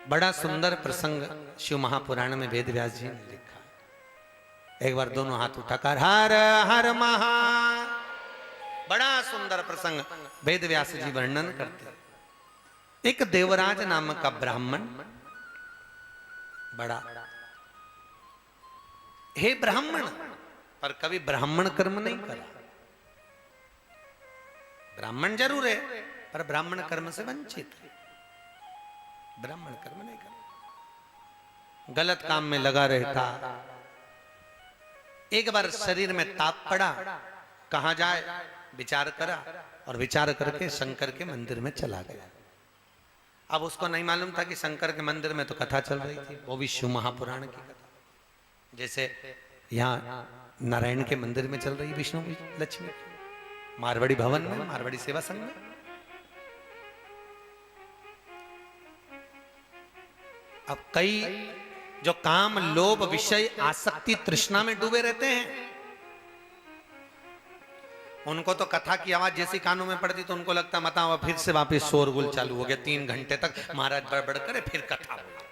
बड़ा सुंदर प्रसंग शिव महापुराण में वेद व्यास जी ने लिखा। एक बार दोनों हाथ उठाकर हर हर महा, बड़ा सुंदर प्रसंग वेद व्यास जी वर्णन करते। एक देवराज नामक का ब्राह्मण, बड़ा हे ब्राह्मण, पर कभी ब्राह्मण कर्म नहीं करा। ब्राह्मण जरूर है पर ब्राह्मण कर्म से वंचित है। ब्राह्मण कर्म नहीं करता, गलत काम में लगा रहता। एक बार शरीर में ताप पड़ा, कहां जाए विचार करा और विचार करके शंकर के मंदिर में चला गया। अब उसको नहीं मालूम था कि शंकर के मंदिर में तो कथा चल रही थी, वो भी शिव महापुराण की कथा। जैसे यहाँ नारायण के मंदिर में चल रही विष्णु की लक्ष्मी, मारवाड़ी भवन में, मारवाड़ी सेवा संघ में। अब कई जो काम लोभ विषय आसक्ति तृष्णा में डूबे रहते हैं, उनको तो कथा की आवाज जैसी कानों में पड़ती तो उनको लगता मता फिर से वापस शोरगुल चालू हो गया। 3 घंटे तक महाराज बड़बड़ करे फिर कथा बोले।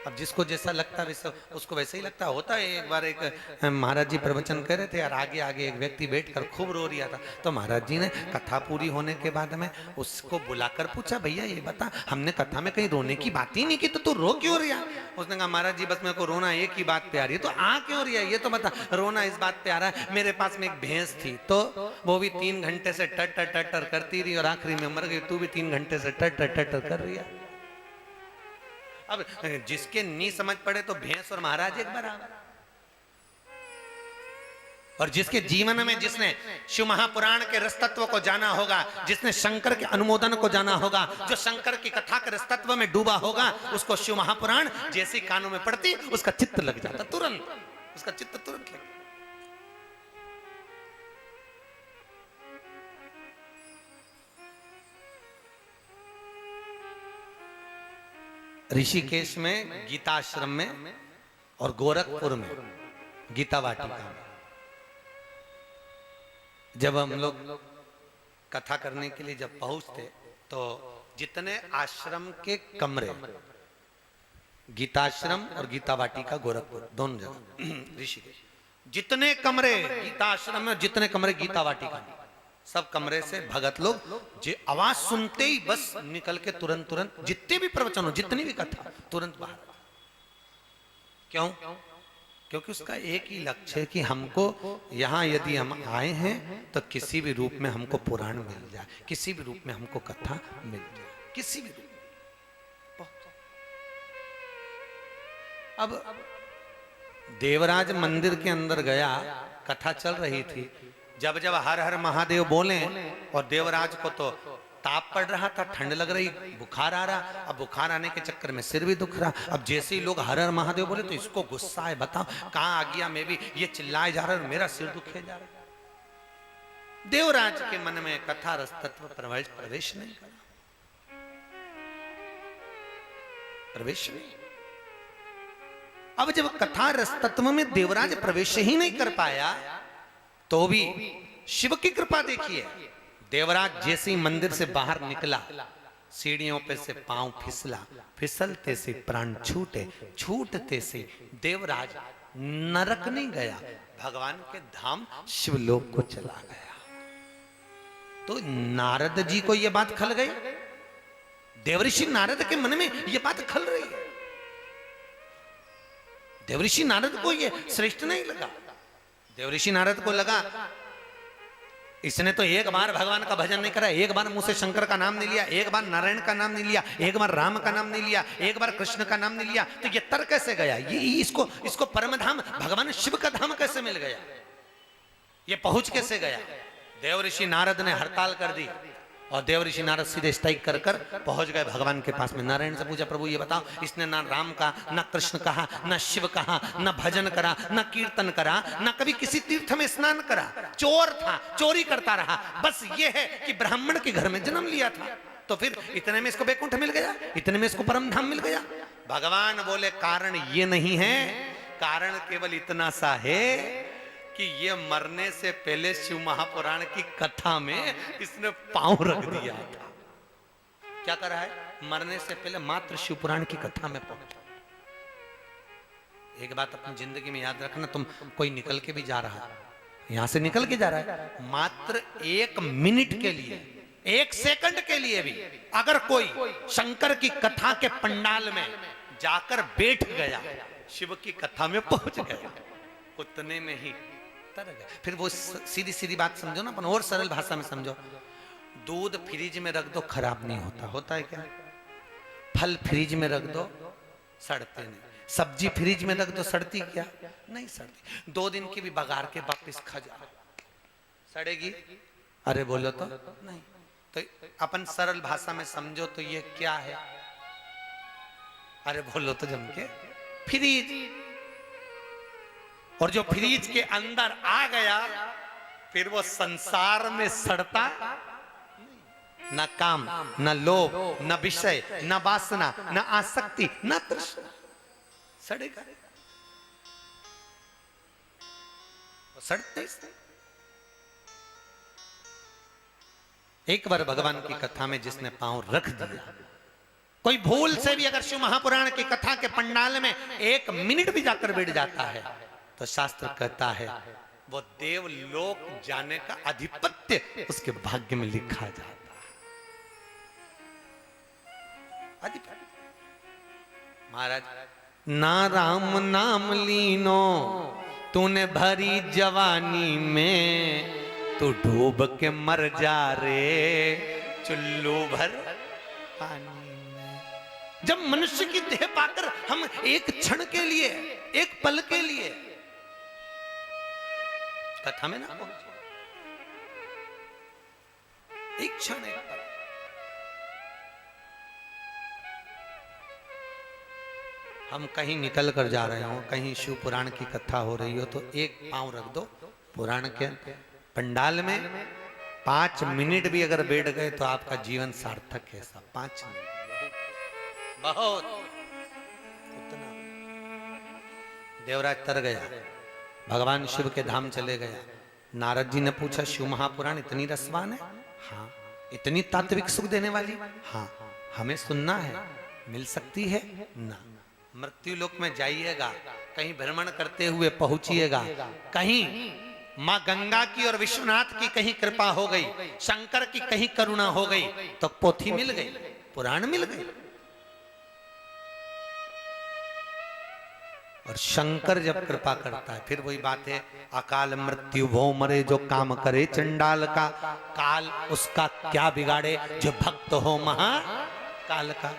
अब जिसको जैसा लगता वैसा उसको वैसे ही लगता होता है। एक बार एक महाराज जी प्रवचन कर रहे थे और आगे आगे एक व्यक्ति बैठकर खूब रो रहा था, तो महाराज जी ने कथा पूरी होने के बाद में उसको बुलाकर पूछा, भैया ये बता, हमने कथा में कहीं रोने की बात ही नहीं की, तो तू रो क्यों रहा? उसने कहा महाराज जी बस मेरे को रोना एक ही बात पे आ रही है। तो आ क्यों रही है ये तो बता। रोना इस बात पे आ रहा है, मेरे पास में एक भैंस थी, तो वो भी 3 घंटे से टर टर टर करती रही और आखिरी में मर गई। तू भी 3 घंटे से टर टर टर कर रही है। अब जिसके नी समझ पड़े तो भैंस और महाराज एक बराबर। और जिसके जीवन में जिसने शिव महापुराण के रसतत्व को जाना होगा, जिसने शंकर के अनुमोदन को जाना होगा, जो शंकर की कथा के रसतत्व में डूबा होगा, उसको शिव महापुराण जैसी कानों में पड़ती उसका चित्त लग जाता, तुरंत उसका चित्त तुरंत लग। ऋषिकेश में गीताश्रम में और गोरखपुर में गीता वाटिका में जब हम लोग कथा करने के लिए जब पहुंचते तो जितने आश्रम के कमरे, गीताश्रम और गीता वाटिका गोरखपुर दोनों जगह ऋषिकेश, जितने कमरे गीताश्रम में, जितने कमरे गीता वाटिका में, सब कमरे से भगत लोग जो आवाज सुनते ही बस निकल के तुरंत जितने भी प्रवचन हो, जितनी भी कथा, तुरंत बाहर। क्यों? क्योंकि उसका एक ही लक्ष्य है कि हमको यहाँ यदि हम आए हैं तो किसी भी रूप में हमको पुराण मिल जाए, किसी भी रूप में हमको कथा मिल जाए, किसी भी रूप में। अब देवराज मंदिर के अंदर गया, कथा चल रही थी। जब जब हर हर महादेव बोले और देवराज को तो ताप पड़ रहा था, ठंड लग रही, बुखार आ रहा। अब बुखार आने के चक्कर में सिर भी दुख रहा। अब जैसे ही लोग हर हर महादेव बोले तो इसको गुस्सा है, बताओ कहां आ गया मैं भी, ये चिल्लाए जा रहा है और मेरा सिर दुखे जा रहा है। देवराज के मन में कथा रस तत्व प्रवेश नहीं करा, प्रवेश नहीं। अब जब कथा रस तत्व में देवराज प्रवेश ही नहीं कर पाया तो भी शिव की कृपा देखिए। देवराज जैसे ही मंदिर से बाहर निकला, सीढ़ियों पे से पांव फिसला, फिसलते से प्राण छूटे, छूटते से देवराज नरक नहीं गया, भगवान के धाम शिवलोक को चला गया। तो नारद जी को यह बात खल गई, देवऋषि नारद के मन में यह बात खल रही है। देवऋषि नारद को यह श्रेष्ठ नहीं लगा। देवऋषि नारद को लगा इसने तो एक बार भगवान का भजन नहीं करा, एक बार मुंह से शंकर का नाम नहीं लिया, एक बार नारायण का नाम नहीं लिया, एक बार राम का नाम नहीं लिया, एक बार कृष्ण का नाम नहीं लिया, तो ये तर कैसे गया? ये इसको परम धाम भगवान शिव का धाम कैसे मिल गया? ये पहुंच कैसे गया? देवऋषि नारद ने हड़ताल कर दी और देवऋषि नारद सीधे स्ट्राइक कर पहुंच गए भगवान के पास में। नारायण से पूछा, प्रभु ये बताओ, इसने ना राम का, ना कृष्ण कहा, ना शिव कहा, ना भजन करा, ना कीर्तन करा, ना कभी किसी तीर्थ में स्नान करा, चोर था, चोरी करता रहा, बस ये है कि ब्राह्मण के घर में जन्म लिया था, तो फिर इतने में इसको वैकुंठ मिल गया, इतने में इसको परम धाम मिल गया। भगवान बोले कारण ये नहीं है, कारण केवल इतना सा है कि ये मरने से पहले शिव महापुराण की कथा में इसने पांव रख दिया था। क्या कर रहा है? मरने से पहले मात्र शिव पुराण की कथा में पहुंचो। एक बात अपनी जिंदगी में याद रखना, तुम कोई निकल के भी जा रहा है, यहां से निकल के जा रहा है, मात्र 1 मिनट के लिए, 1 सेकंड के लिए भी अगर कोई शंकर की कथा के पंडाल में जाकर बैठ गया, शिव की कथा में पहुंच गया, उतने में ही तर गया। फिर वो सीधी सीधी बात समझो ना अपन, और सरल भाषा में समझो। दूध फ्रिज में रख दो खराब नहीं होता, होता है क्या? फल फ्रिज में रख दो सड़ते नहीं, सब्जी फ्रिज में रख दो सड़ती क्या? नहीं सड़ती। 2 दिन की भी बगार के वापिस खा जाओ, सड़ेगी? अरे बोलो तो नहीं। तो अपन सरल भाषा में समझो तो ये क्या है? अरे बोलो तो जम के, फ्रिज। और जो फ्रिज के अंदर आ गया फिर वो संसार में सड़ता न काम, न लोभ, न विषय, न वासना, न आसक्ति, न तृष्णा, सड़ेगा। सड़ते एक बार भगवान की कथा में जिसने पांव रख दिया, कोई भूल से भी अगर शिव महापुराण की कथा के पंडाल में 1 मिनट भी जाकर बैठ जाता है तो शास्त्र कहता है वो देवलोक जाने का अधिपत्य उसके भाग्य में लिखा जाता है। महाराज, ना राम नाम लीनो तूने भरी जवानी में, तू डूब के मर जा रे चुल्लू भर पानी में। जब मनुष्य की देह पाकर हम एक क्षण के लिए, एक पल के लिए कथा में ना पहुंचे, एक क्षण, एक पल, हम कहीं निकल कर जा रहे हो, कहीं शिव पुराण की कथा हो रही हो, तो एक पांव रख दो पुराण के पंडाल में। 5 मिनट भी अगर बैठ गए तो आपका जीवन सार्थक है। सब 5 मिनट बहुत, उतना। देवराज तर गया, भगवान शिव के धाम चले गया। नारद जी ने पूछा, शिव महापुराण इतनी रसवान है? हाँ। इतनी तात्विक सुख देने वाली? हाँ। हमें सुनना है, मिल सकती है ना? मृत्यु लोक में जाइएगा, कहीं भ्रमण करते हुए पहुंचिएगा, कहीं मां गंगा की और विश्वनाथ की कहीं कृपा हो गई, शंकर की कहीं करुणा हो गई, तो पोथी मिल गई, पुराण मिल गई। और शंकर जब कृपा करता है, फिर वही बात है, अकाल मृत्यु भो मरे जो काम करे चंडाल का, काल उसका क्या बिगाड़े जो भक्त हो महा काल का।